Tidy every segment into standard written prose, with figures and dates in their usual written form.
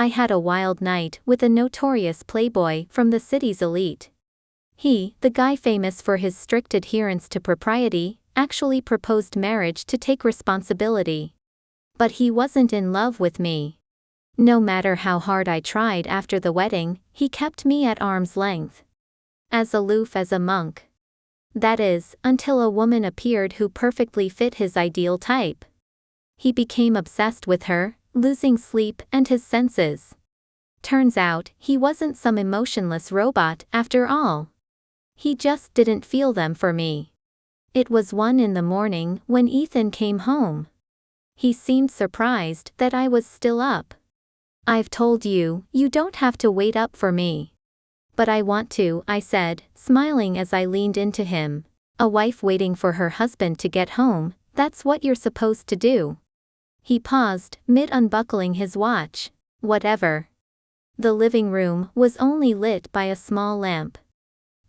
I had a wild night with a notorious playboy from the city's elite. He, the guy famous for his strict adherence to propriety, actually proposed marriage to take responsibility. But he wasn't in love with me. No matter how hard I tried after the wedding, he kept me at arm's length. As aloof as a monk. That is, until a woman appeared who perfectly fit his ideal type. He became obsessed with her, losing sleep and his senses. Turns out, he wasn't some emotionless robot after all. He just didn't feel them for me. It was 1 a.m. when Ethan came home. He seemed surprised that I was still up. "I've told you, you don't have to wait up for me." "But I want to," I said, smiling as I leaned into him. "A wife waiting for her husband to get home, that's what you're supposed to do." He paused, mid-unbuckling his watch. "Whatever." The living room was only lit by a small lamp.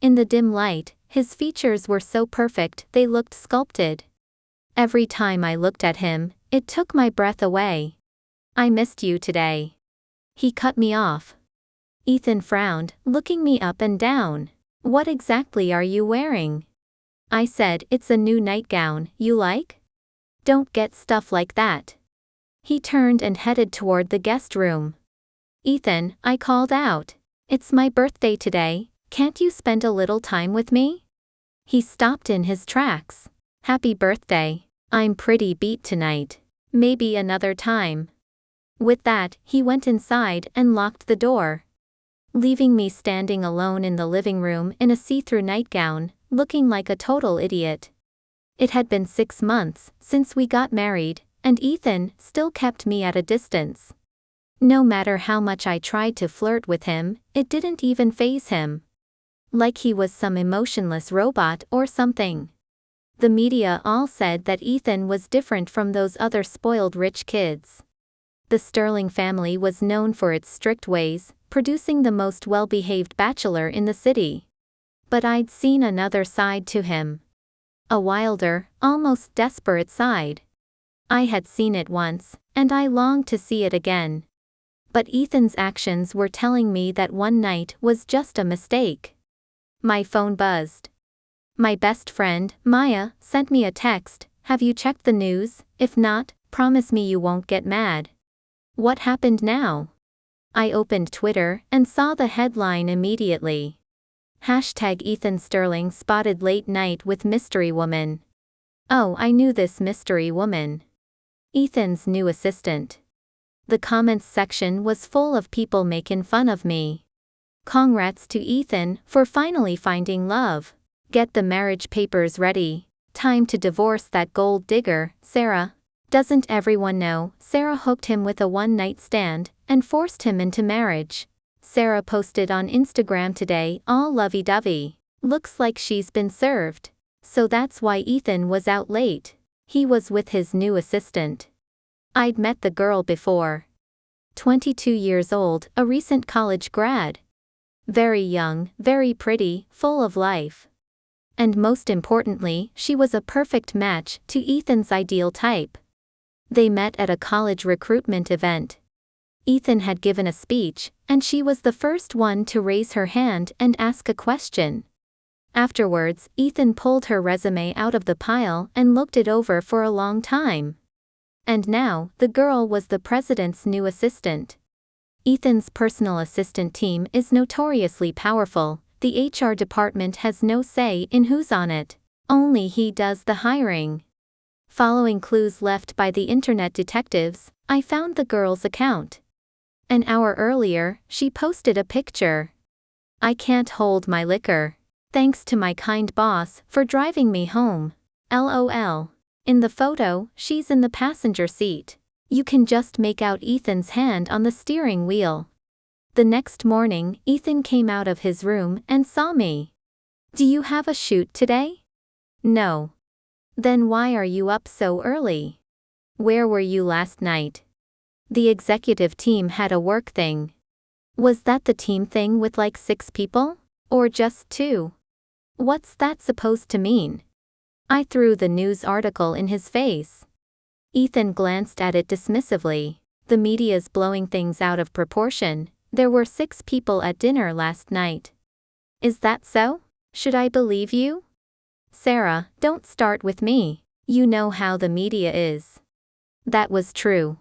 In the dim light, his features were so perfect they looked sculpted. Every time I looked at him, it took my breath away. "I missed you today." He cut me off. Ethan frowned, looking me up and down. "What exactly are you wearing?" I said, "It's a new nightgown, you like?" "Don't get stuff like that." He turned and headed toward the guest room. "Ethan," I called out. "It's my birthday today, can't you spend a little time with me?" He stopped in his tracks. "Happy birthday. I'm pretty beat tonight. Maybe another time." With that, he went inside and locked the door, leaving me standing alone in the living room in a see-through nightgown, looking like a total idiot. It had been 6 months since we got married, and Ethan still kept me at a distance. No matter how much I tried to flirt with him, it didn't even faze him. Like he was some emotionless robot or something. The media all said that Ethan was different from those other spoiled rich kids. The Sterling family was known for its strict ways, producing the most well-behaved bachelor in the city. But I'd seen another side to him. A wilder, almost desperate side. I had seen it once, and I longed to see it again. But Ethan's actions were telling me that one night was just a mistake. My phone buzzed. My best friend, Maya, sent me a text. "Have you checked the news? If not, promise me you won't get mad." What happened now? I opened Twitter and saw the headline immediately. #Ethan Sterling spotted late night with mystery woman. Oh, I knew this mystery woman. Ethan's new assistant. The comments section was full of people making fun of me. Congrats to Ethan for finally finding love. Get the marriage papers ready. Time to divorce that gold digger, Sarah. Doesn't everyone know Sarah hooked him with a one-night stand and forced him into marriage? Sarah posted on Instagram today, all lovey-dovey. Looks like she's been served. So that's why Ethan was out late. He was with his new assistant. I'd met the girl before. 22 years old, a recent college grad. Very young, very pretty, full of life. And most importantly, she was a perfect match to Ethan's ideal type. They met at a college recruitment event. Ethan had given a speech, and she was the first one to raise her hand and ask a question. Afterwards, Ethan pulled her resume out of the pile and looked it over for a long time. And now, the girl was the president's new assistant. Ethan's personal assistant team is notoriously powerful. The HR department has no say in who's on it. Only he does the hiring. Following clues left by the internet detectives, I found the girl's account. An hour earlier, she posted a picture. "I can't hold my liquor. Thanks to my kind boss for driving me home. LOL. In the photo, she's in the passenger seat. You can just make out Ethan's hand on the steering wheel. The next morning, Ethan came out of his room and saw me. "Do you have a shoot today?" "No." "Then why are you up so early? Where were you last night?" "The executive team had a work thing." "Was that the team thing with like 6 people? Or just 2? What's that supposed to mean?" I threw the news article in his face. Ethan glanced at it dismissively. The media's blowing things out of proportion. There were 6 people at dinner last night. Is that so? Should I believe you? Sarah, don't start with me. You know how the media is. That was true.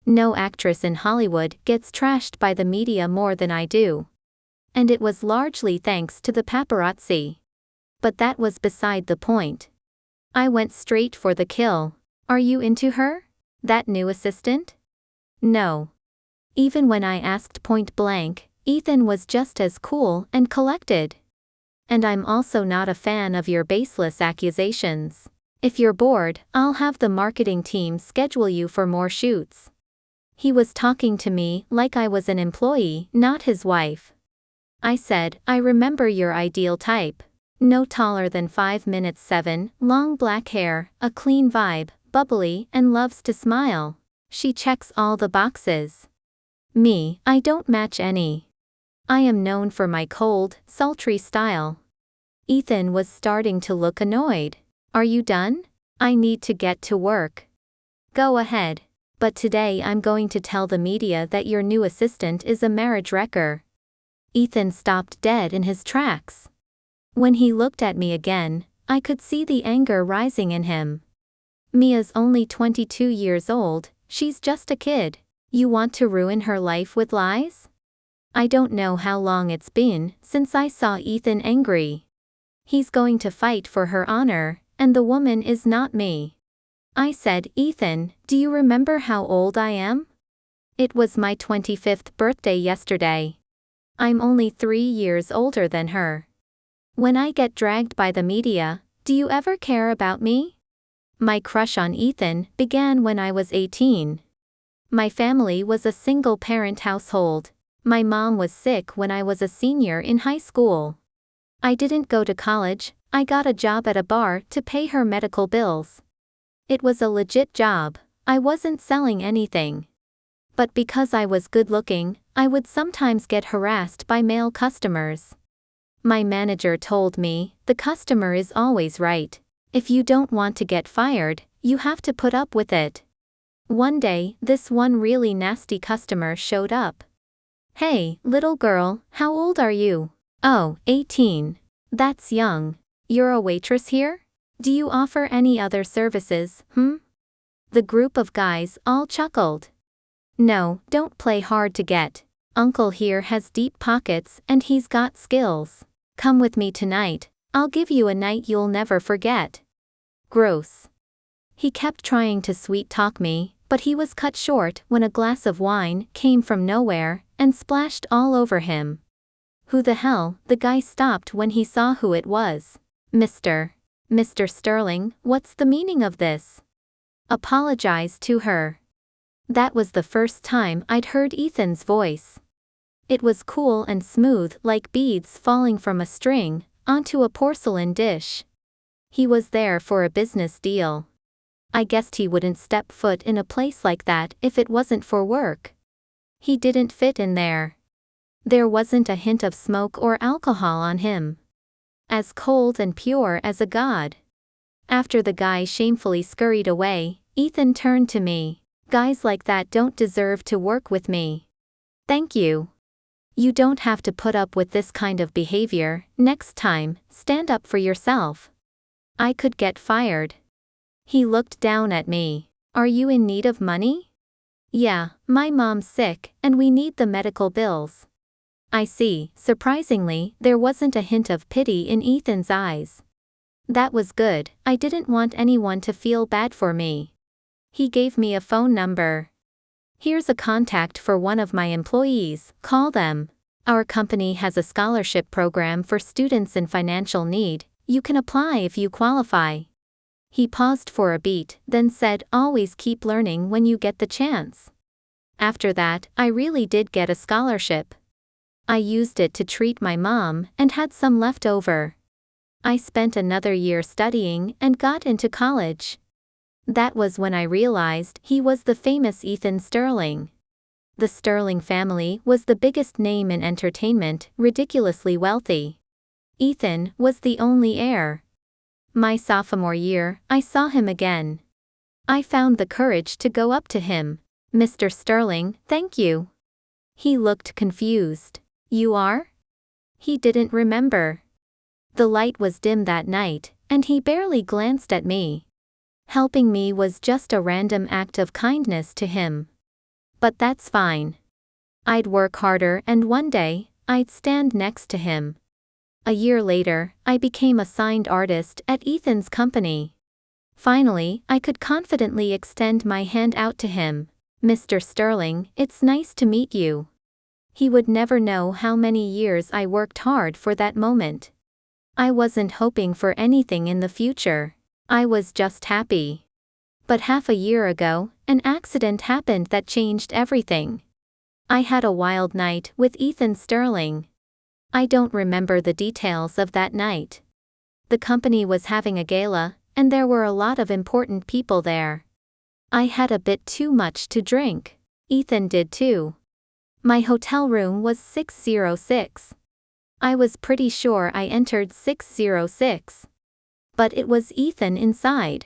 No actress in Hollywood gets trashed by the media more than I do. And it was largely thanks to the paparazzi. But that was beside the point. I went straight for the kill. Are you into her? That new assistant? No. Even when I asked point blank, Ethan was just as cool and collected. And I'm also not a fan of your baseless accusations. If you're bored, I'll have the marketing team schedule you for more shoots. He was talking to me like I was an employee, not his wife. I said, I remember your ideal type. No taller than 5'7", long black hair, a clean vibe, bubbly, and loves to smile. She checks all the boxes. Me, I don't match any. I am known for my cold, sultry style. Ethan was starting to look annoyed. Are you done? I need to get to work. Go ahead. But today I'm going to tell the media that your new assistant is a marriage wrecker. Ethan stopped dead in his tracks. When he looked at me again, I could see the anger rising in him. Mia's only 22 years old, she's just a kid. You want to ruin her life with lies? I don't know how long it's been since I saw Ethan angry. He's going to fight for her honor, and the woman is not me. I said, Ethan, do you remember how old I am? It was my 25th birthday yesterday. I'm only 3 years older than her. When I get dragged by the media, do you ever care about me? My crush on Ethan began when I was 18. My family was a single-parent household. My mom was sick when I was a senior in high school. I didn't go to college, I got a job at a bar to pay her medical bills. It was a legit job, I wasn't selling anything. But because I was good-looking, I would sometimes get harassed by male customers. My manager told me, the customer is always right. If you don't want to get fired, you have to put up with it. One day, this one really nasty customer showed up. Hey, little girl, how old are you? Oh, 18. That's young. You're a waitress here? Do you offer any other services, The group of guys all chuckled. No, don't play hard to get. Uncle here has deep pockets and he's got skills. Come with me tonight, I'll give you a night you'll never forget. Gross. He kept trying to sweet-talk me, but he was cut short when a glass of wine came from nowhere and splashed all over him. Who the hell? The guy stopped when he saw who it was. Mr. Sterling, what's the meaning of this? Apologize to her. That was the first time I'd heard Ethan's voice. It was cool and smooth like beads falling from a string onto a porcelain dish. He was there for a business deal. I guessed he wouldn't step foot in a place like that if it wasn't for work. He didn't fit in there. There wasn't a hint of smoke or alcohol on him. As cold and pure as a god. After the guy shamefully scurried away, Ethan turned to me. Guys like that don't deserve to work with me. Thank you. You don't have to put up with this kind of behavior. Next time, stand up for yourself. I could get fired. He looked down at me. Are you in need of money? Yeah, my mom's sick, and we need the medical bills. I see. Surprisingly, there wasn't a hint of pity in Ethan's eyes. That was good, I didn't want anyone to feel bad for me. He gave me a phone number. Here's a contact for one of my employees, call them. Our company has a scholarship program for students in financial need, you can apply if you qualify. He paused for a beat, then said, always keep learning when you get the chance. After that, I really did get a scholarship. I used it to treat my mom and had some left over. I spent another year studying and got into college. That was when I realized he was the famous Ethan Sterling. The Sterling family was the biggest name in entertainment, ridiculously wealthy. Ethan was the only heir. My sophomore year, I saw him again. I found the courage to go up to him. Mr. Sterling, thank you. He looked confused. You are? He didn't remember. The light was dim that night, and he barely glanced at me. Helping me was just a random act of kindness to him. But that's fine. I'd work harder and one day, I'd stand next to him. A year later, I became a signed artist at Ethan's company. Finally, I could confidently extend my hand out to him. Mr. Sterling, it's nice to meet you. He would never know how many years I worked hard for that moment. I wasn't hoping for anything in the future. I was just happy. But half a year ago, an accident happened that changed everything. I had a wild night with Ethan Sterling. I don't remember the details of that night. The company was having a gala, and there were a lot of important people there. I had a bit too much to drink. Ethan did too. My hotel room was 606. I was pretty sure I entered 606. But it was Ethan inside.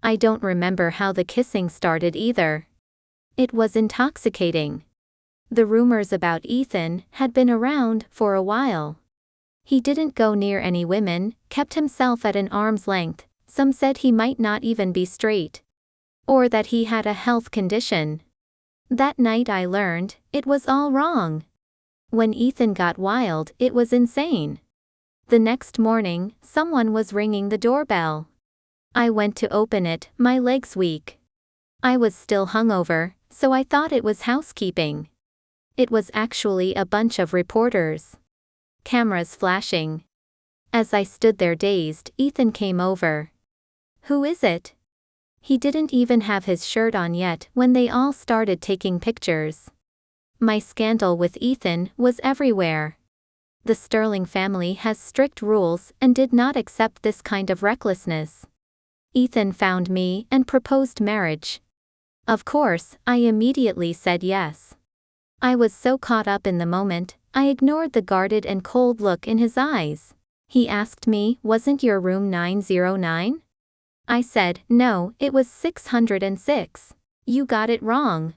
I don't remember how the kissing started either. It was intoxicating. The rumors about Ethan had been around for a while. He didn't go near any women, kept himself at an arm's length, some said he might not even be straight. Or that he had a health condition. That night I learned, it was all wrong. When Ethan got wild, it was insane. The next morning, someone was ringing the doorbell. I went to open it, my legs weak. I was still hungover, so I thought it was housekeeping. It was actually a bunch of reporters. Cameras flashing. As I stood there dazed, Ethan came over. Who is it? He didn't even have his shirt on yet when they all started taking pictures. My scandal with Ethan was everywhere. The Sterling family has strict rules and did not accept this kind of recklessness. Ethan found me and proposed marriage. Of course, I immediately said yes. I was so caught up in the moment, I ignored the guarded and cold look in his eyes. He asked me, wasn't your room 909? I said, no, it was 606. You got it wrong.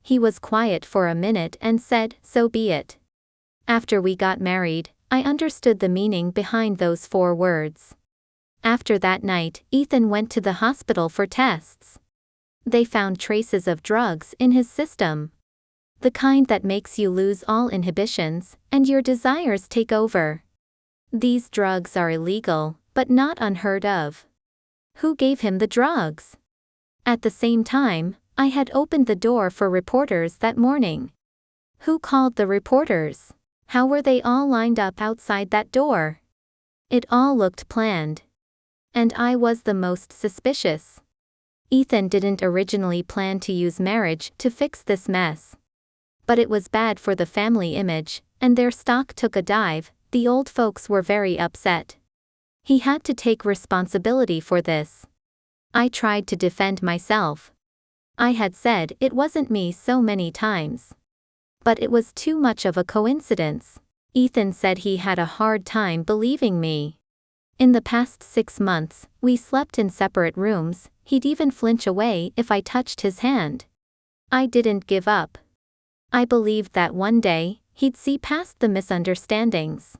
He was quiet for a minute and said, so be it. After we got married, I understood the meaning behind those 4 words. After that night, Ethan went to the hospital for tests. They found traces of drugs in his system. The kind that makes you lose all inhibitions, and your desires take over. These drugs are illegal, but not unheard of. Who gave him the drugs? At the same time, I had opened the door for reporters that morning. Who called the reporters? How were they all lined up outside that door? It all looked planned. And I was the most suspicious. Ethan didn't originally plan to use marriage to fix this mess. But it was bad for the family image, and their stock took a dive. The old folks were very upset. He had to take responsibility for this. I tried to defend myself. I had said it wasn't me so many times. But it was too much of a coincidence. Ethan said he had a hard time believing me. In the past 6 months, we slept in separate rooms. He'd even flinch away if I touched his hand. I didn't give up. I believed that one day, he'd see past the misunderstandings.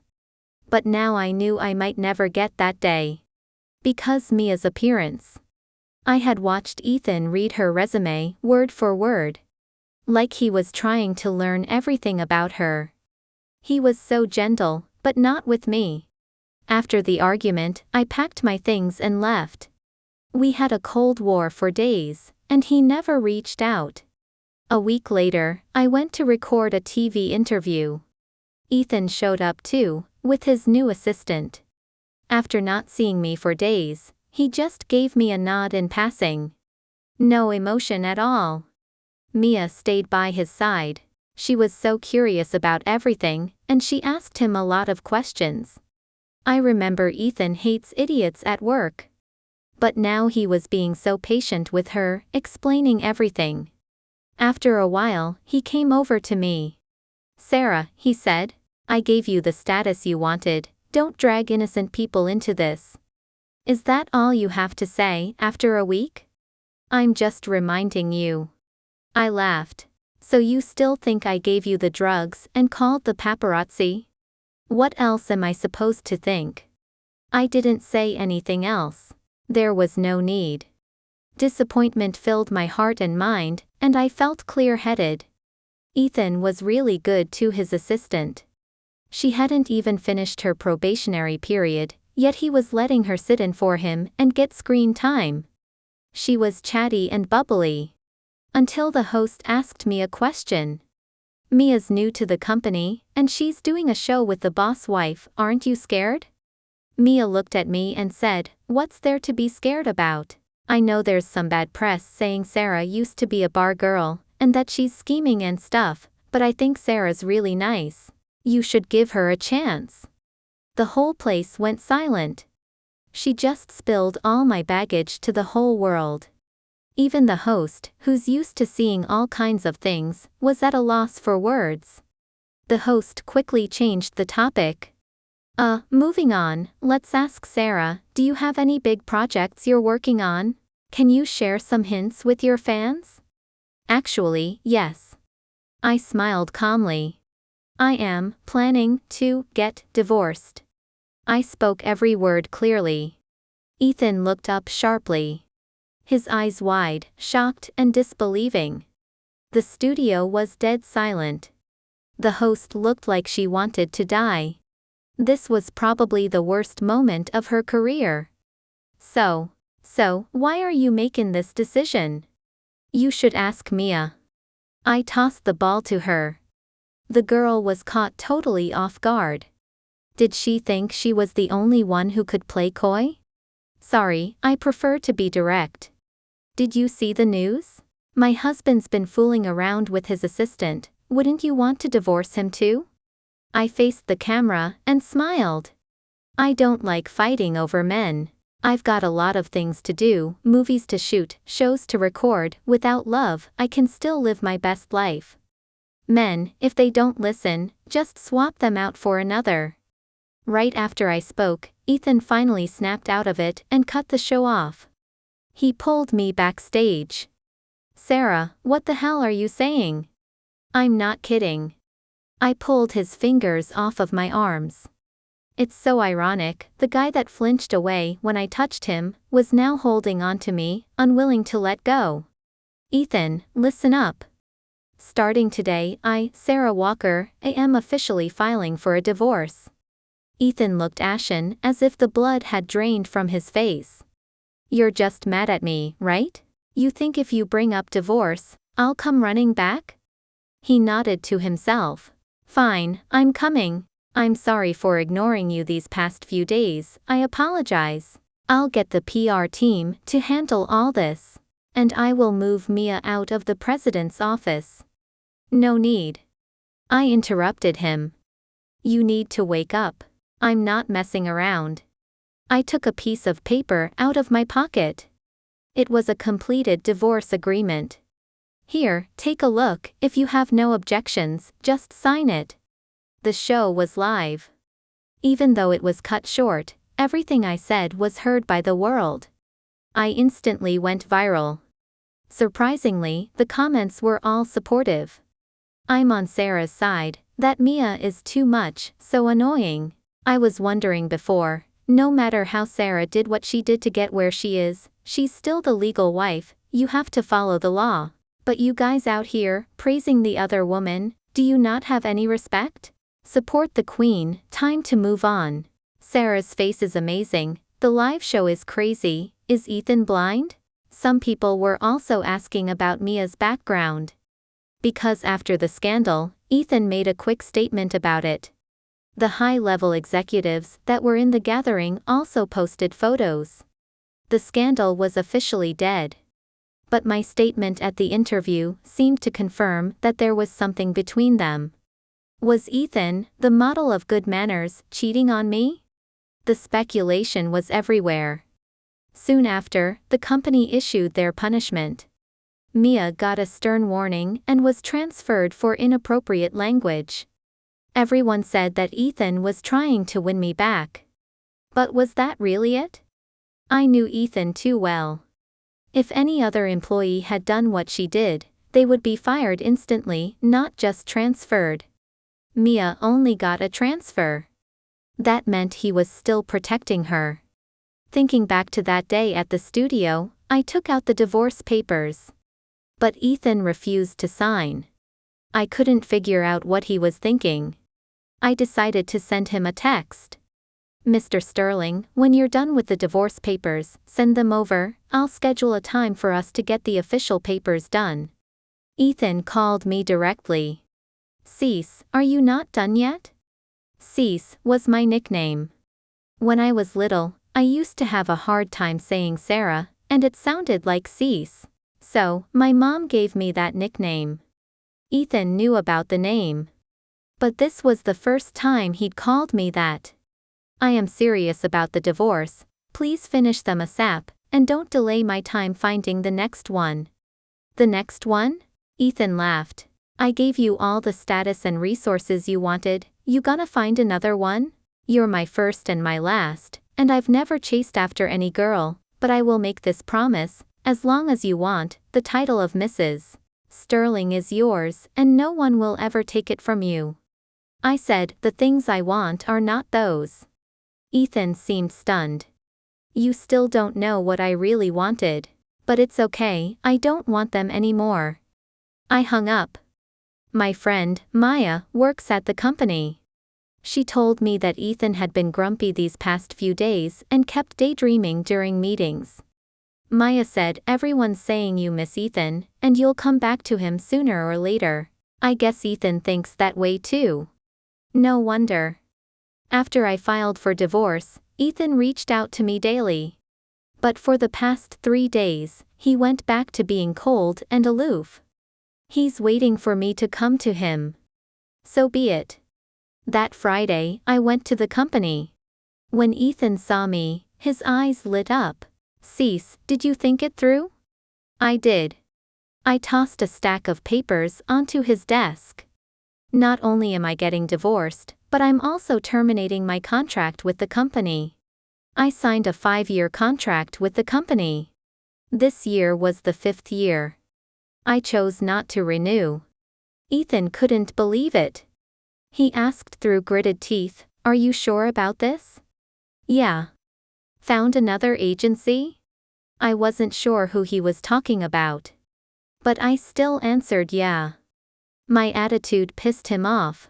But now I knew I might never get that day. Because Mia's appearance. I had watched Ethan read her resume, word for word. Like he was trying to learn everything about her. He was so gentle, but not with me. After the argument, I packed my things and left. We had a cold war for days, and he never reached out. A week later, I went to record a TV interview. Ethan showed up too, with his new assistant. After not seeing me for days, he just gave me a nod in passing. No emotion at all. Mia stayed by his side. She was so curious about everything, and she asked him a lot of questions. I remember Ethan hates idiots at work. But now he was being so patient with her, explaining everything. After a while, he came over to me. Sarah, he said, I gave you the status you wanted, don't drag innocent people into this. Is that all you have to say after a week? I'm just reminding you. I laughed. So you still think I gave you the drugs and called the paparazzi? What else am I supposed to think? I didn't say anything else. There was no need. Disappointment filled my heart and mind, and I felt clear-headed. Ethan was really good to his assistant. She hadn't even finished her probationary period, yet he was letting her sit in for him and get screen time. She was chatty and bubbly. Until the host asked me a question. Mia's new to the company, and she's doing a show with the boss wife, aren't you scared? Mia looked at me and said, what's there to be scared about? I know there's some bad press saying Sarah used to be a bar girl, and that she's scheming and stuff, but I think Sarah's really nice. You should give her a chance. The whole place went silent. She just spilled all my baggage to the whole world. Even the host, who's used to seeing all kinds of things, was at a loss for words. The host quickly changed the topic. Moving on, let's ask Sarah, do you have any big projects you're working on? Can you share some hints with your fans? Actually, yes. I smiled calmly. I am planning to get divorced. I spoke every word clearly. Ethan looked up sharply. His eyes wide, shocked and disbelieving. The studio was dead silent. The host looked like she wanted to die. This was probably the worst moment of her career. So, why are you making this decision? You should ask Mia. I tossed the ball to her. The girl was caught totally off guard. Did she think she was the only one who could play coy? Sorry, I prefer to be direct. Did you see the news? My husband's been fooling around with his assistant, wouldn't you want to divorce him too? I faced the camera and smiled. I don't like fighting over men. I've got a lot of things to do, movies to shoot, shows to record. Without love, I can still live my best life. Men, if they don't listen, just swap them out for another. Right after I spoke, Ethan finally snapped out of it and cut the show off. He pulled me backstage. Sarah, what the hell are you saying? I'm not kidding. I pulled his fingers off of my arms. It's so ironic, the guy that flinched away when I touched him, was now holding on to me, unwilling to let go. Ethan, listen up. Starting today, Sarah Walker, am officially filing for a divorce. Ethan looked ashen, as if the blood had drained from his face. You're just mad at me, right? You think if you bring up divorce, I'll come running back? He nodded to himself. Fine, I'm coming. I'm sorry for ignoring you these past few days, I apologize. I'll get the PR team to handle all this. And I will move Mia out of the president's office. No need. I interrupted him. You need to wake up. I'm not messing around. I took a piece of paper out of my pocket. It was a completed divorce agreement. Here, take a look. If you have no objections, just sign it. The show was live. Even though it was cut short, everything I said was heard by the world. I instantly went viral. Surprisingly, the comments were all supportive. I'm on Sarah's side, that Mia is too much, so annoying. I was wondering before, no matter how Sarah did what she did to get where she is, she's still the legal wife, you have to follow the law. But you guys out here, praising the other woman, do you not have any respect? Support the queen, time to move on. Sarah's face is amazing, the live show is crazy, is Ethan blind? Some people were also asking about Mia's background. Because after the scandal, Ethan made a quick statement about it. The high-level executives that were in the gathering also posted photos. The scandal was officially dead. But my statement at the interview seemed to confirm that there was something between them. Was Ethan, the model of good manners, cheating on me? The speculation was everywhere. Soon after, the company issued their punishment. Mia got a stern warning and was transferred for inappropriate language. Everyone said that Ethan was trying to win me back. But was that really it? I knew Ethan too well. If any other employee had done what she did, They would be fired instantly, not just transferred. Mia only got a transfer. That meant he was still protecting her. Thinking back to that day at the studio, I took out the divorce papers. But Ethan refused to sign. I couldn't figure out what he was thinking. I decided to send him a text. "Mr. Sterling, when you're done with the divorce papers, send them over. I'll schedule a time for us to get the official papers done." Ethan called me directly. "Cease, are you not done yet?" Cease was my nickname. When I was little, I used to have a hard time saying Sarah, and it sounded like Cease. So, my mom gave me that nickname. Ethan knew about the name. But this was the first time he'd called me that. "I am serious about the divorce. Please finish them ASAP, and don't delay my time finding the next one." "The next one?" Ethan laughed. "I gave you all the status and resources you wanted. You gonna find another one? You're my first and my last, and I've never chased after any girl, but I will make this promise. As long as you want the title of Mrs. Sterling is yours, and no one will ever take it from you." I said, "The things I want are not those." Ethan seemed stunned. "You still don't know what I really wanted. But it's okay, I don't want them anymore." I hung up. My friend, Maya, works at the company. She told me that Ethan had been grumpy these past few days and kept daydreaming during meetings. Maya said, "Everyone's saying you miss Ethan, and you'll come back to him sooner or later. I guess Ethan thinks that way too." No wonder. After I filed for divorce, Ethan reached out to me daily. But for the past 3 days, he went back to being cold and aloof. He's waiting for me to come to him. So be it. That Friday, I went to the company. When Ethan saw me, his eyes lit up. "Cease, did you think it through?" I did. I tossed a stack of papers onto his desk. "Not only am I getting divorced, but I'm also terminating my contract with the company." I signed a 5-year contract with the company. This year was the 5th year. I chose not to renew. Ethan couldn't believe it. He asked through gritted teeth, "Are you sure about this?" "Yeah." "Found another agency?" I wasn't sure who he was talking about. But I still answered yeah. My attitude pissed him off.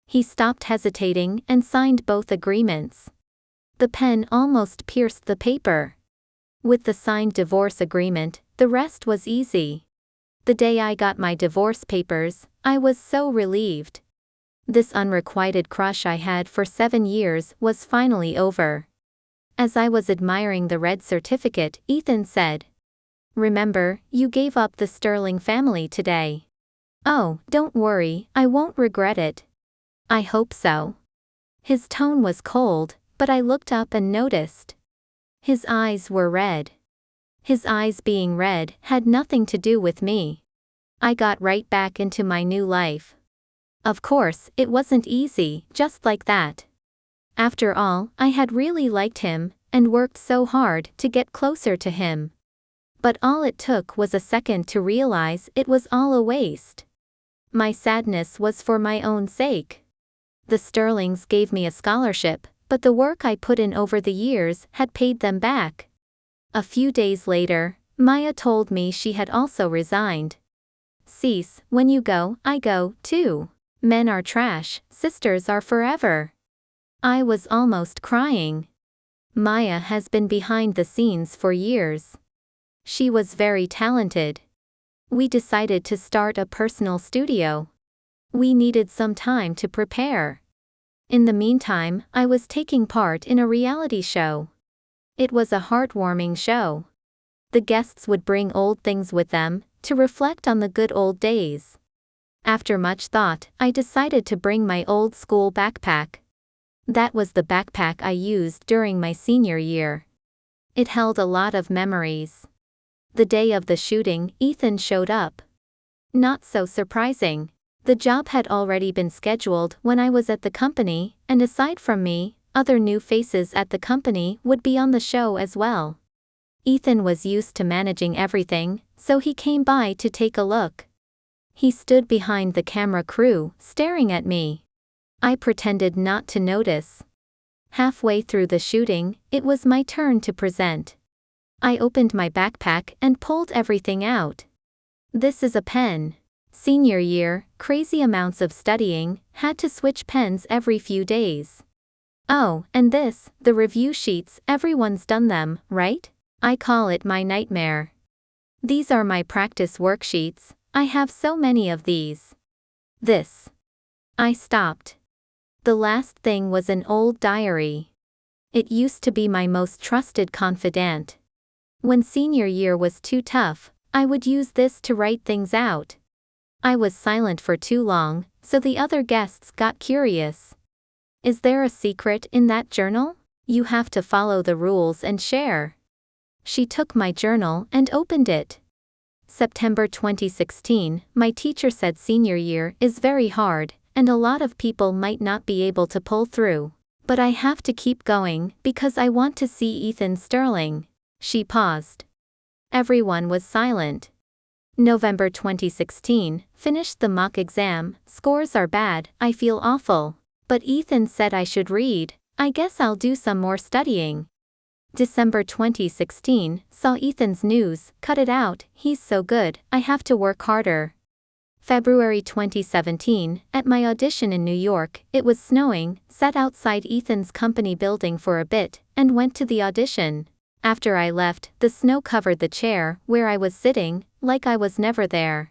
He stopped hesitating and signed both agreements. The pen almost pierced the paper. With the signed divorce agreement, the rest was easy. The day I got my divorce papers, I was so relieved. This unrequited crush I had for 7 years was finally over. As I was admiring the red certificate, Ethan said, "Remember, you gave up the Sterling family today." "Oh, don't worry, I won't regret it." "I hope so." His tone was cold, but I looked up and noticed. His eyes were red. His eyes being red had nothing to do with me. I got right back into my new life. Of course, it wasn't easy, just like that. After all, I had really liked him, and worked so hard to get closer to him. But all it took was a second to realize it was all a waste. My sadness was for my own sake. The Sterlings gave me a scholarship, but the work I put in over the years had paid them back. A few days later, Maya told me she had also resigned. "Cease, when you go, I go, too. Men are trash, sisters are forever." I was almost crying. Maya has been behind the scenes for years. She was very talented. We decided to start a personal studio. We needed some time to prepare. In the meantime, I was taking part in a reality show. It was a heartwarming show. The guests would bring old things with them, to reflect on the good old days. After much thought, I decided to bring my old school backpack. That was the backpack I used during my senior year. It held a lot of memories. The day of the shooting, Ethan showed up. Not so surprising. The job had already been scheduled when I was at the company, and aside from me, other new faces at the company would be on the show as well. Ethan was used to managing everything, so he came by to take a look. He stood behind the camera crew, staring at me. I pretended not to notice. Halfway through the shooting, it was my turn to present. I opened my backpack and pulled everything out. This is a pen. Senior year, crazy amounts of studying, had to switch pens every few days. Oh, and this, the review sheets, everyone's done them, right? I call it my nightmare. These are my practice worksheets, I have so many of these. This. I stopped. The last thing was an old diary. It used to be my most trusted confidant. When senior year was too tough, I would use this to write things out. I was silent for too long, so the other guests got curious. Is there a secret in that journal? You have to follow the rules and share. She took my journal and opened it. September 2016, my teacher said senior year is very hard, and a lot of people might not be able to pull through. But I have to keep going, because I want to see Ethan Sterling. She paused. Everyone was silent. November 2016, finished the mock exam, scores are bad, I feel awful. But Ethan said I should read, I guess I'll do some more studying. December 2016, saw Ethan's news, cut it out, he's so good, I have to work harder. February 2017, at my audition in New York, it was snowing, sat outside Ethan's company building for a bit, and went to the audition. After I left, the snow covered the chair where I was sitting, like I was never there.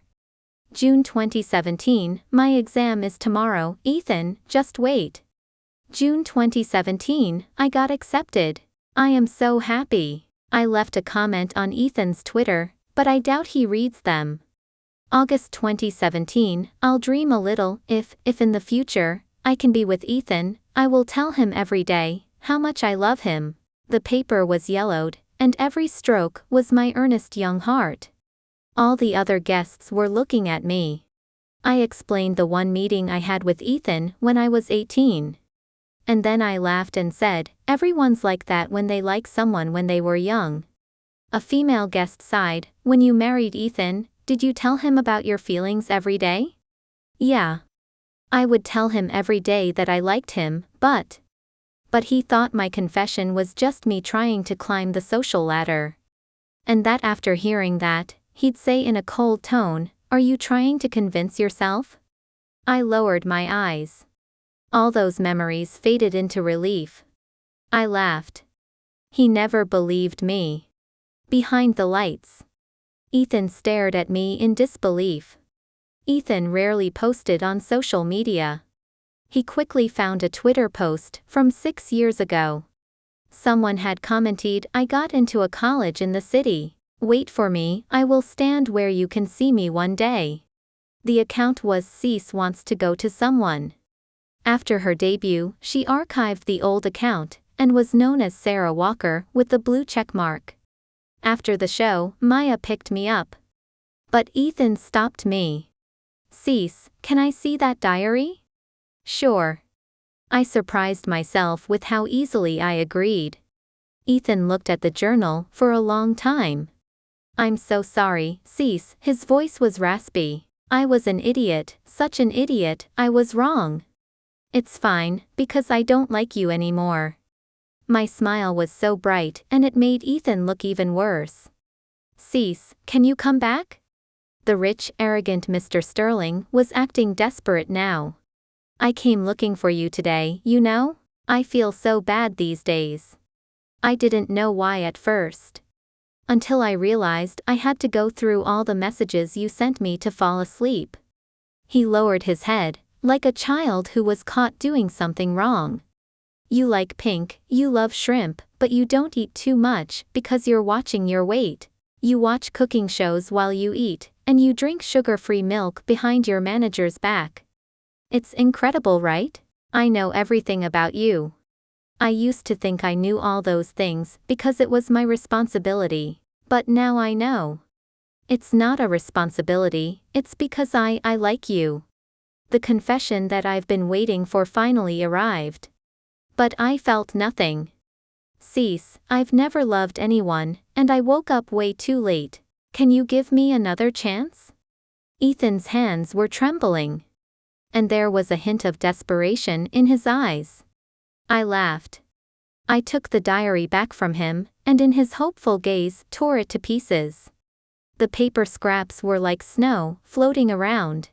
June 2017, my exam is tomorrow, Ethan, just wait. June 2017, I got accepted. I am so happy. I left a comment on Ethan's Twitter, but I doubt he reads them. August 2017, I'll dream a little, if in the future, I can be with Ethan, I will tell him every day, how much I love him. The paper was yellowed, and every stroke was my earnest young heart. All the other guests were looking at me. I explained the one meeting I had with Ethan when I was 18. And then I laughed and said, everyone's like that when they like someone when they were young. A female guest sighed, when you married Ethan, did you tell him about your feelings every day? Yeah. I would tell him every day that I liked him, but he thought my confession was just me trying to climb the social ladder. And that after hearing that, he'd say in a cold tone, are you trying to convince yourself? I lowered my eyes. All those memories faded into relief. I laughed. He never believed me. Behind the lights. Ethan stared at me in disbelief. Ethan rarely posted on social media. He quickly found a Twitter post from 6 years ago. Someone had commented, I got into a college in the city. Wait for me, I will stand where you can see me one day. The account was Cease wants to go to someone. After her debut, she archived the old account, and was known as Sarah Walker with the blue checkmark. After the show, Maya picked me up. But Ethan stopped me. Cease, can I see that diary? Sure. I surprised myself with how easily I agreed. Ethan looked at the journal for a long time. I'm so sorry, Cease, his voice was raspy. I was an idiot, such an idiot, I was wrong. It's fine, because I don't like you anymore. My smile was so bright and it made Ethan look even worse. Cease, can you come back? The rich, arrogant Mr. Sterling was acting desperate now. I came looking for you today, you know? I feel so bad these days. I didn't know why at first. Until I realized I had to go through all the messages you sent me to fall asleep. He lowered his head, like a child who was caught doing something wrong. You like pink, you love shrimp, but you don't eat too much because you're watching your weight. You watch cooking shows while you eat, and you drink sugar-free milk behind your manager's back. It's incredible, right? I know everything about you. I used to think I knew all those things because it was my responsibility, but now I know. It's not a responsibility, it's because I like you. The confession that I've been waiting for finally arrived. But I felt nothing. Cease, I've never loved anyone, and I woke up way too late. Can you give me another chance? Ethan's hands were trembling. And there was a hint of desperation in his eyes. I laughed. I took the diary back from him, and in his hopeful gaze tore it to pieces. The paper scraps were like snow, floating around.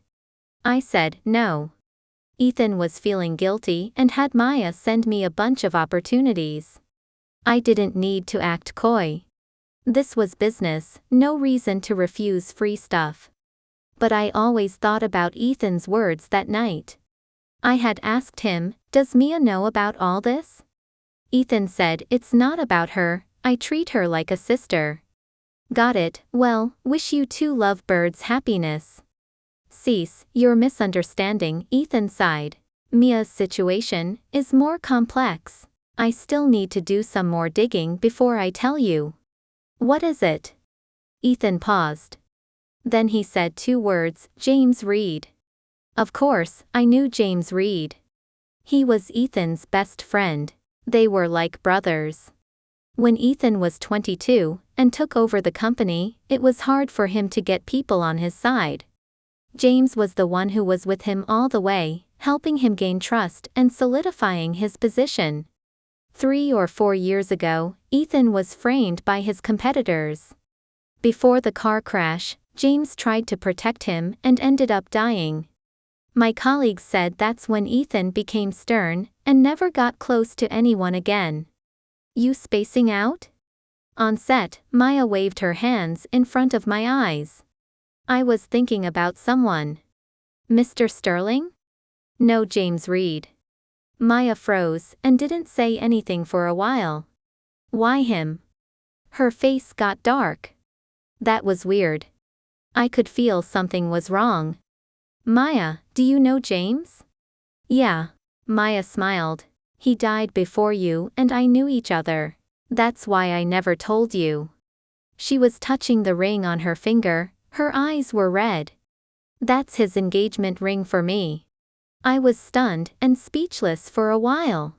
I said, no. Ethan was feeling guilty and had Maya send me a bunch of opportunities. I didn't need to act coy. This was business, no reason to refuse free stuff. But I always thought about Ethan's words that night. I had asked him, does Mia know about all this? Ethan said, it's not about her, I treat her like a sister. Got it, well, wish you two lovebirds happiness. Cease, you're misunderstanding, Ethan sighed. Mia's situation is more complex. I still need to do some more digging before I tell you. What is it? Ethan paused. Then he said two words, James Reed. Of course, I knew James Reed. He was Ethan's best friend. They were like brothers. When Ethan was 22 and took over the company, it was hard for him to get people on his side. James was the one who was with him all the way, helping him gain trust and solidifying his position. 3 or 4 years ago, Ethan was framed by his competitors. Before the car crash, James tried to protect him and ended up dying. My colleagues said that's when Ethan became stern and never got close to anyone again. You spacing out? On set, Maya waved her hands in front of my eyes. I was thinking about someone. Mr. Sterling? No, James Reed. Maya froze and didn't say anything for a while. Why him? Her face got dark. That was weird. I could feel something was wrong. Maya, do you know James? Yeah. Maya smiled. He died before you and I knew each other. That's why I never told you. She was touching the ring on her finger, her eyes were red. That's his engagement ring for me. I was stunned and speechless for a while.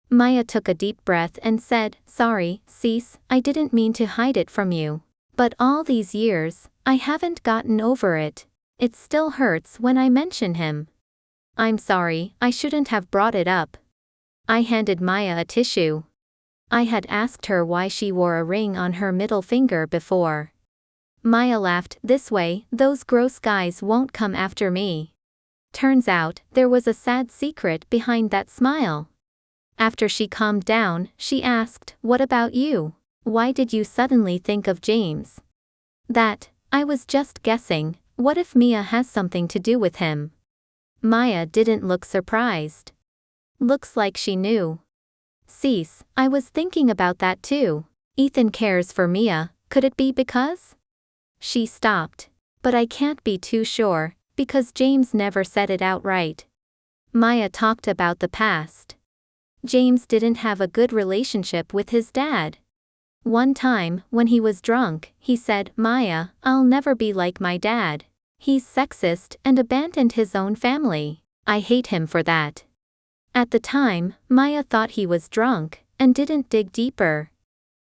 Maya took a deep breath and said, sorry, Cease, I didn't mean to hide it from you. But all these years, I haven't gotten over it. It still hurts when I mention him. I'm sorry, I shouldn't have brought it up. I handed Maya a tissue. I had asked her why she wore a ring on her middle finger before. Maya laughed, this way, those gross guys won't come after me. Turns out, there was a sad secret behind that smile. After she calmed down, she asked, what about you? Why did you suddenly think of James? That, I was just guessing, what if Mia has something to do with him? Maya didn't look surprised. Looks like she knew. Cease, I was thinking about that too. Ethan cares for Mia, could it be because? She stopped. But I can't be too sure, because James never said it outright. Maya talked about the past. James didn't have a good relationship with his dad. One time, when he was drunk, he said, Maya, I'll never be like my dad. He's sexist and abandoned his own family. I hate him for that. At the time, Maya thought he was drunk, and didn't dig deeper.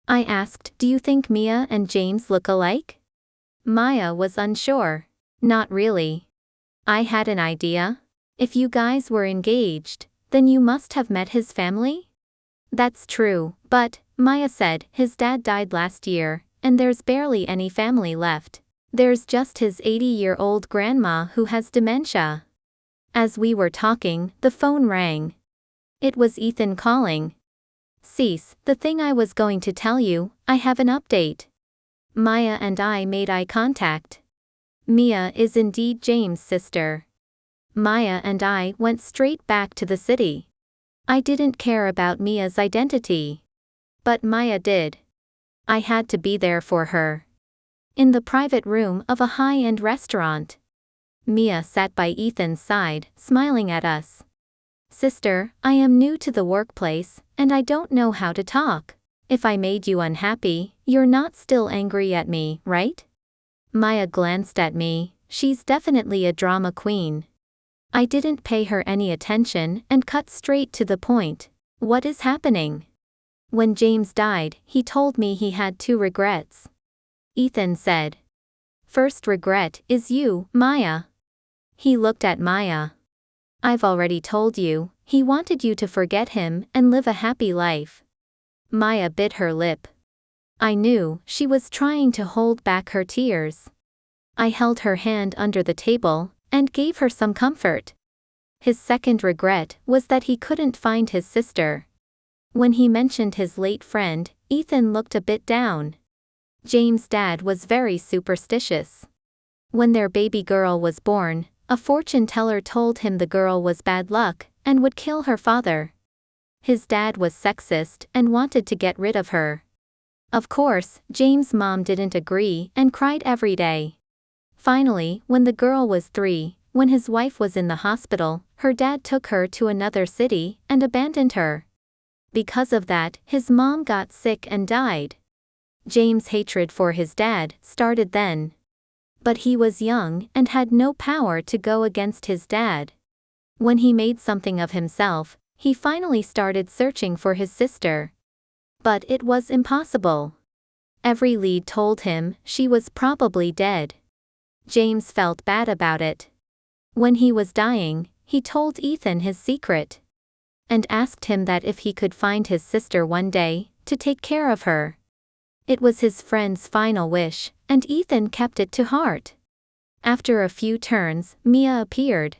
I asked, do you think Mia and James look alike? Maya was unsure. Not really. I had an idea. If you guys were engaged, then you must have met his family? That's true, but, Maya said, his dad died last year, and there's barely any family left. There's just his 80-year-old grandma who has dementia. As we were talking, the phone rang. It was Ethan calling. Cease, the thing I was going to tell you, I have an update. Maya and I made eye contact. Mia is indeed James' sister. Maya and I went straight back to the city. I didn't care about Mia's identity. But Maya did. I had to be there for her. In the private room of a high-end restaurant. Mia sat by Ethan's side, smiling at us. Sister, I am new to the workplace, and I don't know how to talk. If I made you unhappy, you're not still angry at me, right? Maya glanced at me. She's definitely a drama queen. I didn't pay her any attention and cut straight to the point. What is happening? When James died, he told me he had 2 regrets. Ethan said. first regret is you, Maya. He looked at Maya. I've already told you, he wanted you to forget him and live a happy life. Maya bit her lip. I knew she was trying to hold back her tears. I held her hand under the table and gave her some comfort. His second regret was that he couldn't find his sister. When he mentioned his late friend, Ethan looked a bit down. James' dad was very superstitious. When their baby girl was born, a fortune teller told him the girl was bad luck and would kill her father. His dad was sexist and wanted to get rid of her. Of course, James' mom didn't agree and cried every day. Finally, when the girl was 3, when his wife was in the hospital, her dad took her to another city and abandoned her. Because of that, his mom got sick and died. James' hatred for his dad started then. But he was young and had no power to go against his dad. When he made something of himself, he finally started searching for his sister. But it was impossible. Every lead told him she was probably dead. James felt bad about it. When he was dying, he told Ethan his secret. And asked him that if he could find his sister one day, to take care of her. It was his friend's final wish, and Ethan kept it to heart. After a few turns, Mia appeared.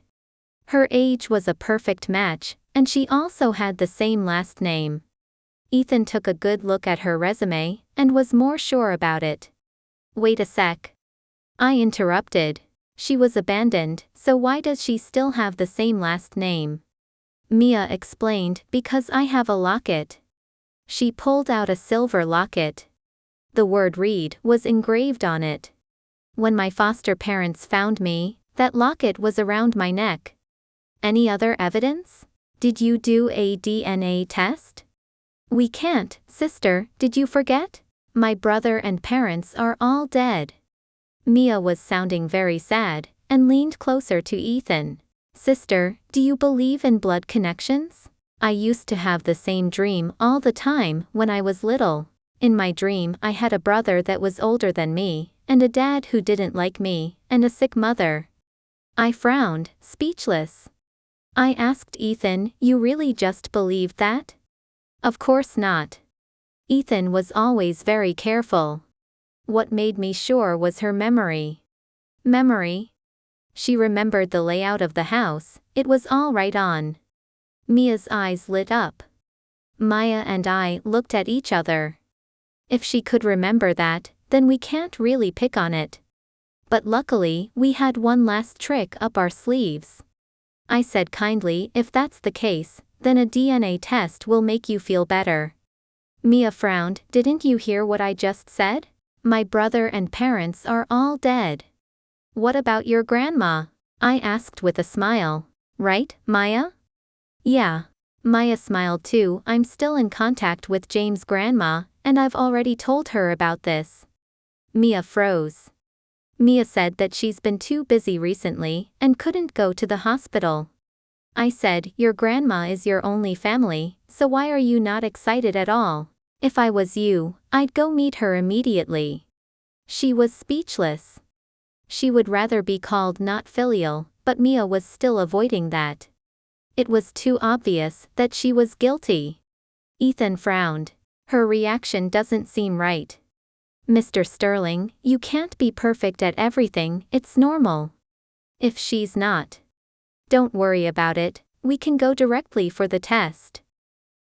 Her age was a perfect match, and she also had the same last name. Ethan took a good look at her resume, and was more sure about it. Wait a sec. I interrupted. She was abandoned, so why does she still have the same last name? Mia explained, because I have a locket. She pulled out a silver locket. The word Reed was engraved on it. When my foster parents found me, that locket was around my neck. Any other evidence? Did you do a DNA test? We can't, sister, did you forget? My brother and parents are all dead. Mia was sounding very sad, and leaned closer to Ethan. Sister, do you believe in blood connections? I used to have the same dream all the time when I was little. In my dream I had a brother that was older than me, and a dad who didn't like me, and a sick mother. I frowned, speechless. I asked Ethan, you really just believed that? Of course not. Ethan was always very careful. What made me sure was her memory. Memory? She remembered the layout of the house, it was all right on. Mia's eyes lit up. Maya and I looked at each other. If she could remember that, then we can't really pick on it. But luckily, we had one last trick up our sleeves. I said kindly, if that's the case, then a DNA test will make you feel better. Mia frowned, didn't you hear what I just said? My brother and parents are all dead. What about your grandma? I asked with a smile. Right, Maya? Yeah. Maya smiled too. I'm still in contact with James' grandma, and I've already told her about this. Mia froze. Mia said that she's been too busy recently and couldn't go to the hospital. I said, your grandma is your only family, so why are you not excited at all? If I was you, I'd go meet her immediately. She was speechless. She would rather be called not filial, but Mia was still avoiding that. It was too obvious that she was guilty. Ethan frowned. Her reaction doesn't seem right. Mr. Sterling, you can't be perfect at everything, it's normal. If she's not. Don't worry about it, we can go directly for the test.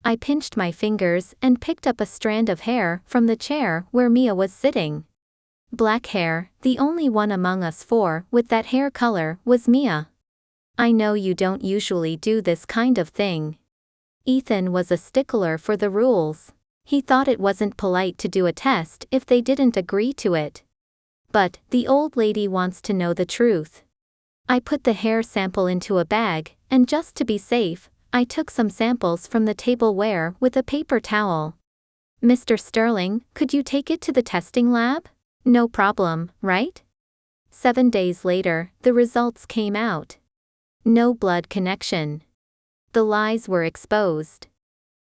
I pinched my fingers and picked up a strand of hair from the chair where Mia was sitting. Black hair, the only one among us four with that hair color was Mia. I know you don't usually do this kind of thing. Ethan was a stickler for the rules. He thought it wasn't polite to do a test if they didn't agree to it. But the old lady wants to know the truth. I put the hair sample into a bag, and just to be safe, I took some samples from the tableware with a paper towel. Mr. Sterling, could you take it to the testing lab? No problem, right? 7 days later, the results came out. No blood connection. The lies were exposed.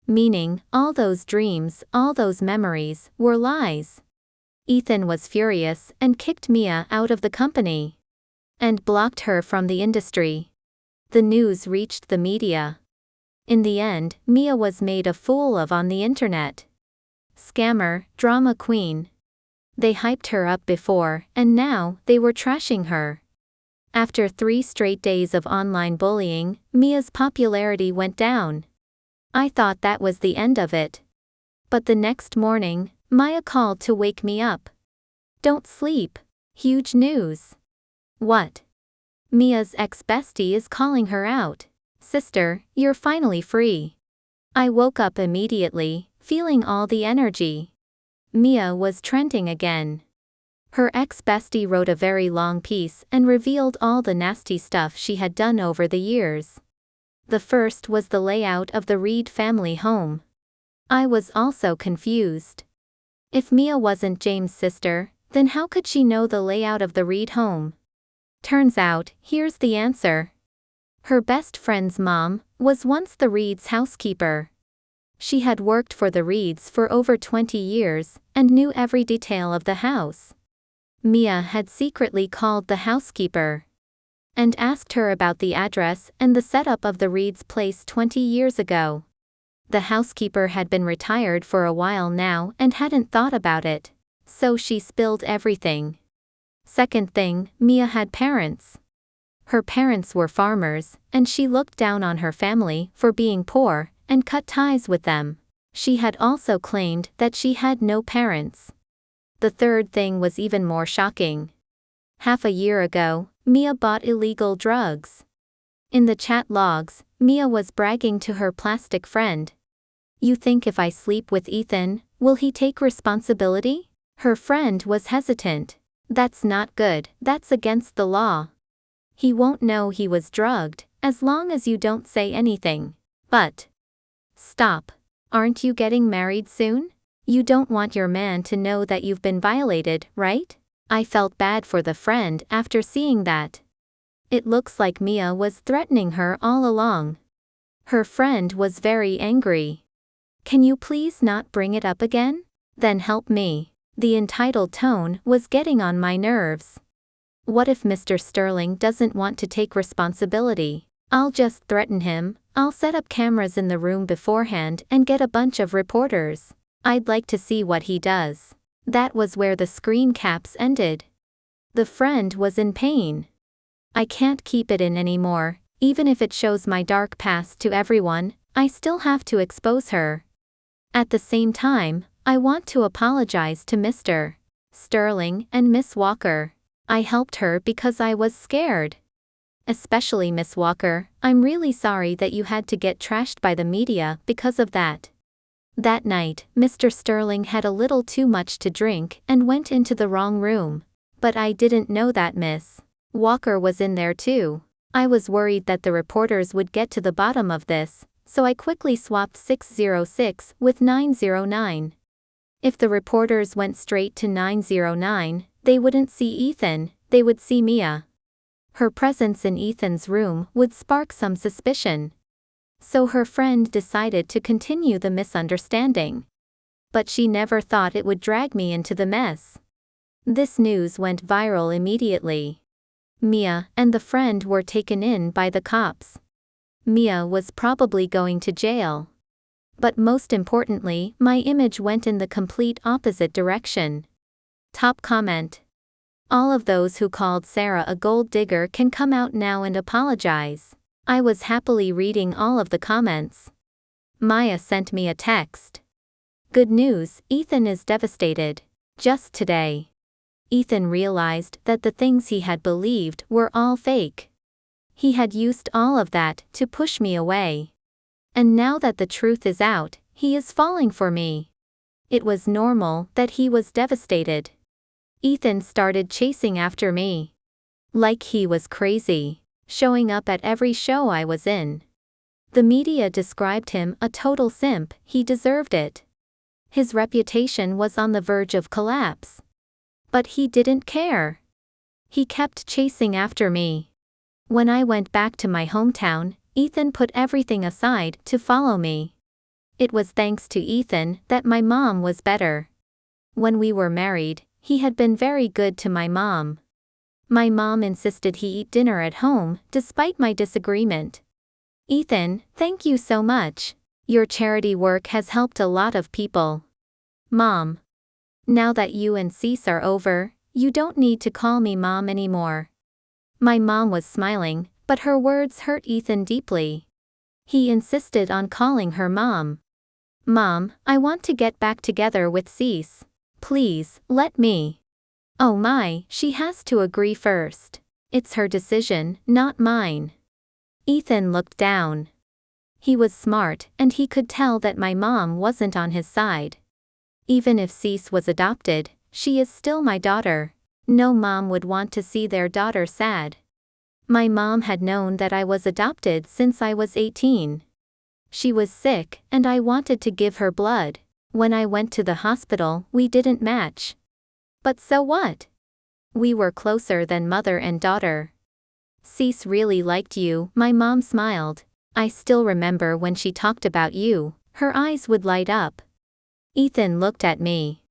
Meaning, all those dreams, all those memories, were lies. Ethan was furious and kicked Mia out of the company and blocked her from the industry. The news reached the media. In the end, Mia was made a fool of on the internet. Scammer, drama queen. They hyped her up before, and now they were trashing her. After 3 straight days of online bullying, Mia's popularity went down. I thought that was the end of it. But the next morning, Maya called to wake me up. Don't sleep. Huge news. What? Mia's ex-bestie is calling her out. Sister, you're finally free. I woke up immediately, feeling all the energy. Mia was trending again. Her ex-bestie wrote a very long piece and revealed all the nasty stuff she had done over the years. The first was the layout of the Reed family home. I was also confused. If Mia wasn't James' sister, then how could she know the layout of the Reed home? Turns out, here's the answer. Her best friend's mom was once the Reeds' housekeeper. She had worked for the Reeds for over 20 years and knew every detail of the house. Mia had secretly called the housekeeper and asked her about the address and the setup of the Reeds' place 20 years ago. The housekeeper had been retired for a while now and hadn't thought about it, so she spilled everything. Second thing, Mia had parents. Her parents were farmers, and she looked down on her family for being poor and cut ties with them. She had also claimed that she had no parents. The third thing was even more shocking. Half a year ago, Mia bought illegal drugs. In the chat logs, Mia was bragging to her plastic friend. You think if I sleep with Ethan, will he take responsibility? Her friend was hesitant. That's not good, that's against the law. He won't know he was drugged, as long as you don't say anything. But stop. Aren't you getting married soon? You don't want your man to know that you've been violated, right? I felt bad for the friend after seeing that. It looks like Mia was threatening her all along. Her friend was very angry. Can you please not bring it up again? Then help me. The entitled tone was getting on my nerves. What if Mr. Sterling doesn't want to take responsibility? I'll just threaten him. I'll set up cameras in the room beforehand and get a bunch of reporters. I'd like to see what he does. That was where the screen caps ended. The friend was in pain. I can't keep it in anymore. Even if it shows my dark past to everyone, I still have to expose her. At the same time, I want to apologize to Mr. Sterling and Miss Walker. I helped her because I was scared. Especially Miss Walker, I'm really sorry that you had to get trashed by the media because of that. That night, Mr. Sterling had a little too much to drink and went into the wrong room. But I didn't know that Miss Walker was in there too. I was worried that the reporters would get to the bottom of this, so I quickly swapped 606 with 909. If the reporters went straight to 909, they wouldn't see Ethan, they would see Mia. Her presence in Ethan's room would spark some suspicion. So her friend decided to continue the misunderstanding. But she never thought it would drag me into the mess. This news went viral immediately. Mia and the friend were taken in by the cops. Mia was probably going to jail. But most importantly, my image went in the complete opposite direction. Top comment. All of those who called Sarah a gold digger can come out now and apologize. I was happily reading all of the comments. Maya sent me a text. Good news, Ethan is devastated. Just today. Ethan realized that the things he had believed were all fake. He had used all of that to push me away. And now that the truth is out, he is falling for me. It was normal that he was devastated. Ethan started chasing after me. Like he was crazy, showing up at every show I was in. The media described him a total simp, he deserved it. His reputation was on the verge of collapse. But he didn't care. He kept chasing after me. When I went back to my hometown, Ethan put everything aside to follow me. It was thanks to Ethan that my mom was better. When we were married, He had been very good to my mom. My mom insisted he eat dinner at home, despite my disagreement. Ethan, thank you so much. Your charity work has helped a lot of people. Mom. Now that you and Cease are over, you don't need to call me Mom anymore. My mom was smiling, but her words hurt Ethan deeply. He insisted on calling her Mom. Mom, I want to get back together with Cease. Please, let me. Oh my, she has to agree first. It's her decision, not mine. Ethan looked down. He was smart, and he could tell that my mom wasn't on his side. Even if Cease was adopted, she is still my daughter. No mom would want to see their daughter sad. My mom had known that I was adopted since I was 18. She was sick, and I wanted to give her blood. When I went to the hospital, we didn't match. But so what? We were closer than mother and daughter. Cease really liked you, my mom smiled. I still remember when she talked about you, her eyes would light up. Ethan looked at me.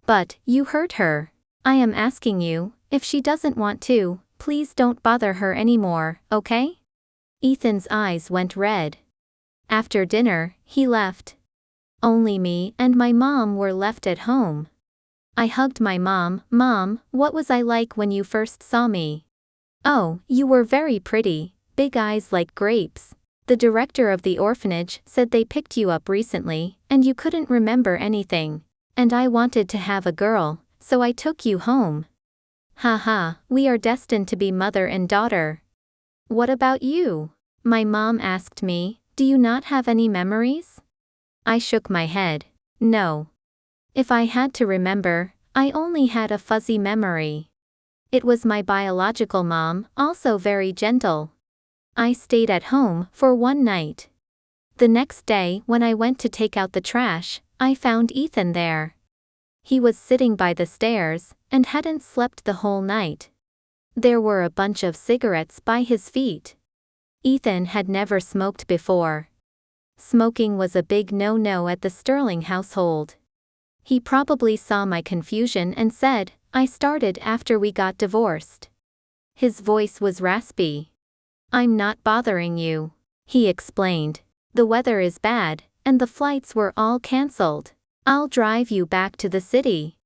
But, you hurt her. I am asking you, if she doesn't want to, please don't bother her anymore, okay? Ethan's eyes went red. After dinner, he left. Only me and my mom were left at home. I hugged my mom. Mom, what was I like when you first saw me? Oh, you were very pretty, big eyes like grapes. The director of the orphanage said they picked you up recently, and you couldn't remember anything. And I wanted to have a girl, so I took you home. Haha, we are destined to be mother and daughter. What about you? My mom asked me, do you not have any memories? I shook my head. No. If I had to remember, I only had a fuzzy memory. It was my biological mom, also very gentle. I stayed at home for one night. The next day, when I went to take out the trash, I found Ethan there. He was sitting by the stairs, and hadn't slept the whole night. There were a bunch of cigarettes by his feet. Ethan had never smoked before. Smoking was a big no-no at the Sterling household. He probably saw my confusion and said, I started after we got divorced. His voice was raspy. I'm not bothering you, he explained. The weather is bad, and the flights were all cancelled. I'll drive you back to the city.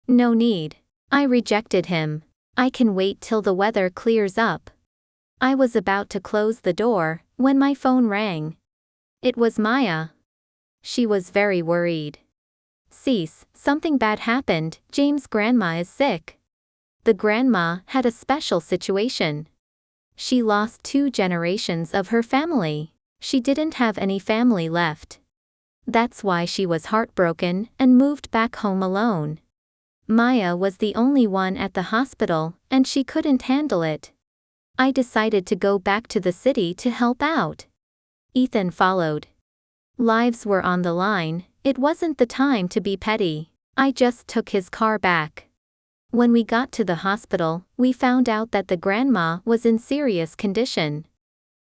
No need. I rejected him. I can wait till the weather clears up. I was about to close the door, when my phone rang. It was Maya. She was very worried. Cease, something bad happened, James' grandma is sick. The grandma had a special situation. She lost 2 generations of her family. She didn't have any family left. That's why she was heartbroken and moved back home alone. Maya was the only one at the hospital, and she couldn't handle it. I decided to go back to the city to help out. Ethan followed. Lives were on the line, it wasn't the time to be petty. I just took his car back. When we got to the hospital, we found out that the grandma was in serious condition.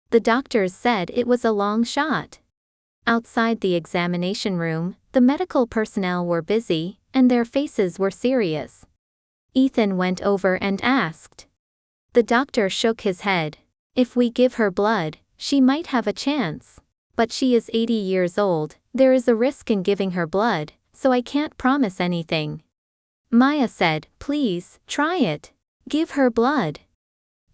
The doctors said it was a long shot. Outside the examination room, the medical personnel were busy, and their faces were serious. Ethan went over and asked. The doctor shook his head. If we give her blood, she might have a chance. But she is 80 years old, there is a risk in giving her blood, so I can't promise anything. Maya said, please, try it. Give her blood.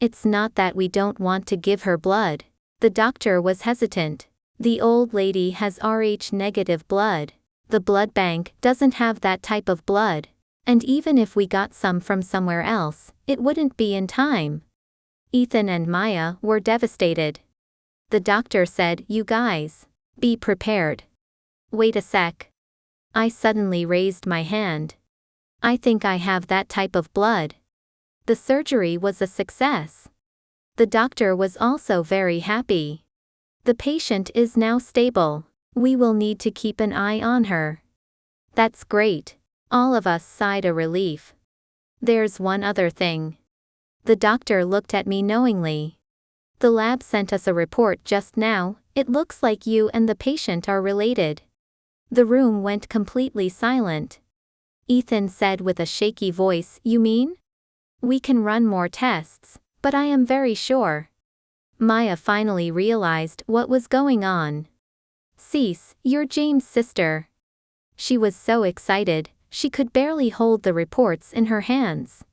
It's not that we don't want to give her blood. The doctor was hesitant. The old lady has Rh-negative blood. The blood bank doesn't have that type of blood. And even if we got some from somewhere else, it wouldn't be in time. Ethan and Maya were devastated. The doctor said, you guys, be prepared. Wait a sec. I suddenly raised my hand. I think I have that type of blood. The surgery was a success. The doctor was also very happy. The patient is now stable. We will need to keep an eye on her. That's great. All of us sighed a relief. There's one other thing. The doctor looked at me knowingly. The lab sent us a report just now, it looks like you and the patient are related. The room went completely silent. Ethan said with a shaky voice. You mean? We can run more tests, but I am very sure. Maya finally realized what was going on. Cease, you're James' sister. She was so excited, she could barely hold the reports in her hands.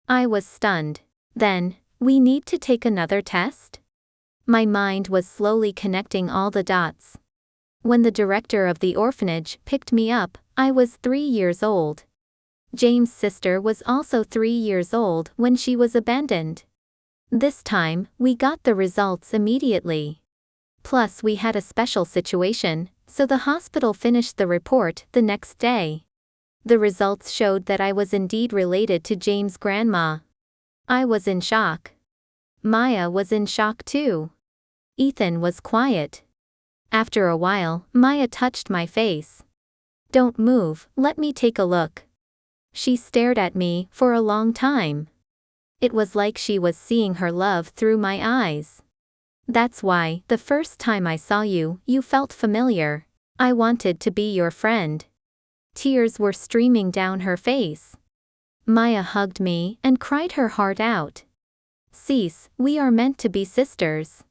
I was stunned. Then, we need to take another test? My mind was slowly connecting all the dots. When the director of the orphanage picked me up, I was 3 years old. James' sister was also 3 years old when she was abandoned. This time, we got the results immediately. Plus we had a special situation, so the hospital finished the report the next day. The results showed that I was indeed related to James' grandma. I was in shock. Maya was in shock too. Ethan was quiet. After a while, Maya touched my face. Don't move, let me take a look. She stared at me for a long time. It was like she was seeing her love through my eyes. That's why, the first time I saw you, you felt familiar. I wanted to be your friend. Tears were streaming down her face. Maya hugged me and cried her heart out. Cease, we are meant to be sisters.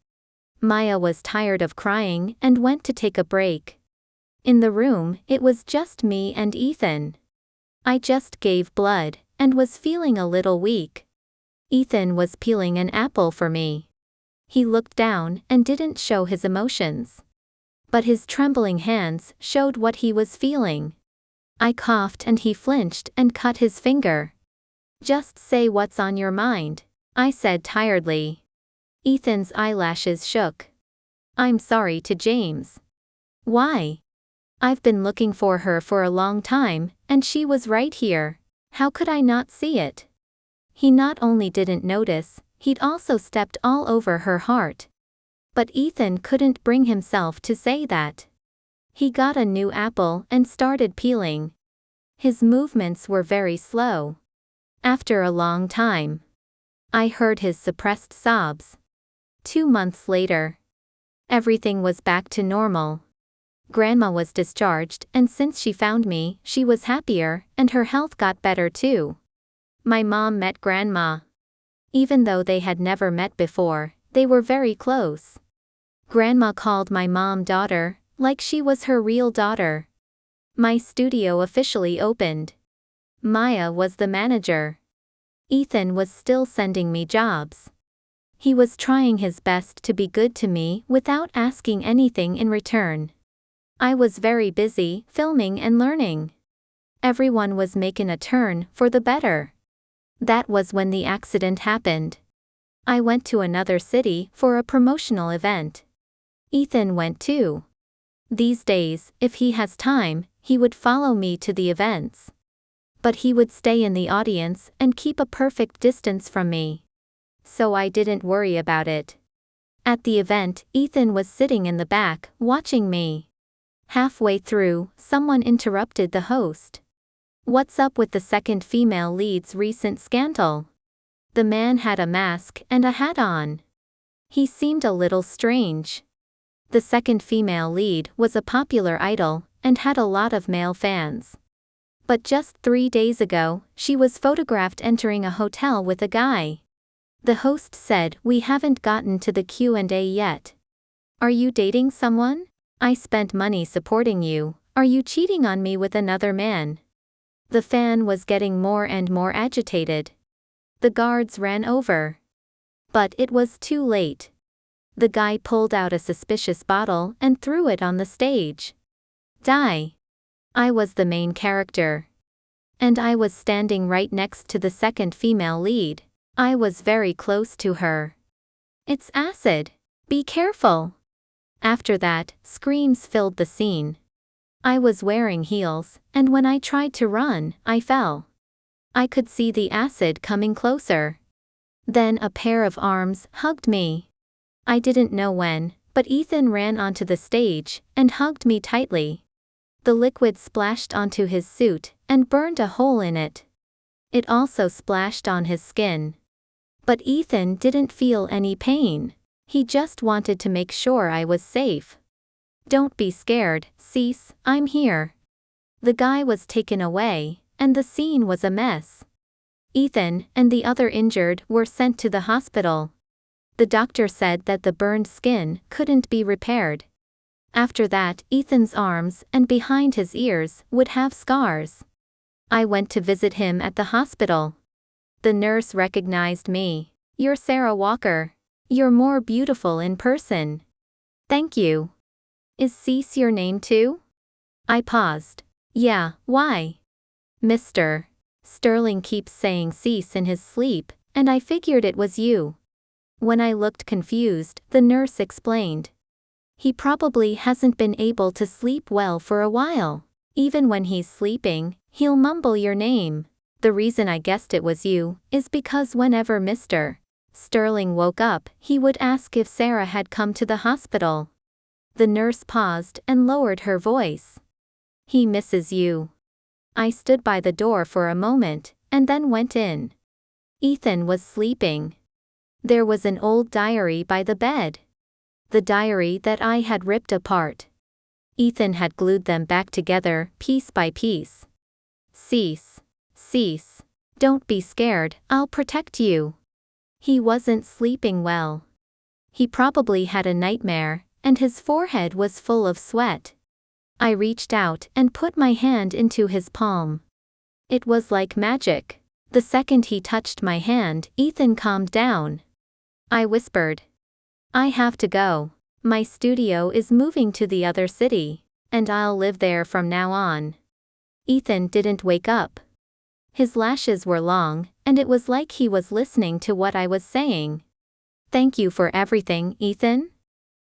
Maya was tired of crying and went to take a break. In the room, it was just me and Ethan. I just gave blood, and was feeling a little weak. Ethan was peeling an apple for me. He looked down and didn't show his emotions. But his trembling hands showed what he was feeling. I coughed and he flinched and cut his finger. Just say what's on your mind, I said tiredly. Ethan's eyelashes shook. I'm sorry to James. Why? I've been looking for her for a long time, and she was right here. How could I not see it? He not only didn't notice, he'd also stepped all over her heart. But Ethan couldn't bring himself to say that. He got a new apple and started peeling. His movements were very slow. After a long time, I heard his suppressed sobs. 2 months later, everything was back to normal. Grandma was discharged, and since she found me, she was happier, and her health got better too. My mom met Grandma. Even though they had never met before, they were very close. Grandma called my mom daughter, like she was her real daughter. My studio officially opened. Maya was the manager. Ethan was still sending me jobs. He was trying his best to be good to me without asking anything in return. I was very busy filming and learning. Everyone was making a turn for the better. That was when the accident happened. I went to another city for a promotional event. Ethan went too. These days, if he has time, he would follow me to the events. But he would stay in the audience and keep a perfect distance from me. So I didn't worry about it. At the event, Ethan was sitting in the back, watching me. Halfway through, someone interrupted the host. What's up with the second female lead's recent scandal? The man had a mask and a hat on. He seemed a little strange. The second female lead was a popular idol and had a lot of male fans. But just 3 days ago, she was photographed entering a hotel with a guy. The host said, "We haven't gotten to the Q&A yet. Are you dating someone? I spent money supporting you. Are you cheating on me with another man?" The fan was getting more and more agitated. The guards ran over. But it was too late. The guy pulled out a suspicious bottle and threw it on the stage. Die. I was the main character. And I was standing right next to the second female lead. I was very close to her. It's acid. Be careful. After that, screams filled the scene. I was wearing heels, and when I tried to run, I fell. I could see the acid coming closer. Then a pair of arms hugged me. I didn't know when, but Ethan ran onto the stage and hugged me tightly. The liquid splashed onto his suit and burned a hole in it. It also splashed on his skin. But Ethan didn't feel any pain. He just wanted to make sure I was safe. Don't be scared, Cease, I'm here. The guy was taken away, and the scene was a mess. Ethan and the other injured were sent to the hospital. The doctor said that the burned skin couldn't be repaired. After that, Ethan's arms and behind his ears would have scars. I went to visit him at the hospital. The nurse recognized me. "You're Sarah Walker. You're more beautiful in person." "Thank you. Is Cease your name too?" I paused. "Yeah, why?" "Mr. Sterling keeps saying Cease in his sleep, and I figured it was you." When I looked confused, the nurse explained. "He probably hasn't been able to sleep well for a while. Even when he's sleeping, he'll mumble your name. The reason I guessed it was you is because whenever Mr. Sterling woke up, he would ask if Sarah had come to the hospital." The nurse paused and lowered her voice. "He misses you." I stood by the door for a moment, and then went in. Ethan was sleeping. There was an old diary by the bed. The diary that I had ripped apart. Ethan had glued them back together, piece by piece. "Cease. Cease. Don't be scared, I'll protect you." He wasn't sleeping well. He probably had a nightmare, and his forehead was full of sweat. I reached out and put my hand into his palm. It was like magic. The second he touched my hand, Ethan calmed down. I whispered, "I have to go. My studio is moving to the other city, and I'll live there from now on." Ethan didn't wake up. His lashes were long, and it was like he was listening to what I was saying. "Thank you for everything, Ethan."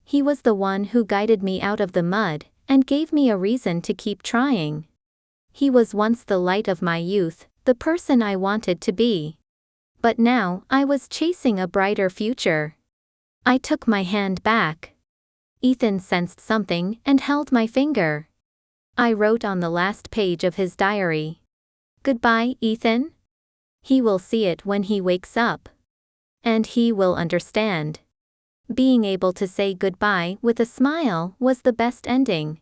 He was the one who guided me out of the mud and gave me a reason to keep trying. He was once the light of my youth, the person I wanted to be. But now, I was chasing a brighter future. I took my hand back. Ethan sensed something and held my finger. I wrote on the last page of his diary, "Goodbye, Ethan. He will see it when he wakes up. And he will understand." Being able to say goodbye with a smile was the best ending.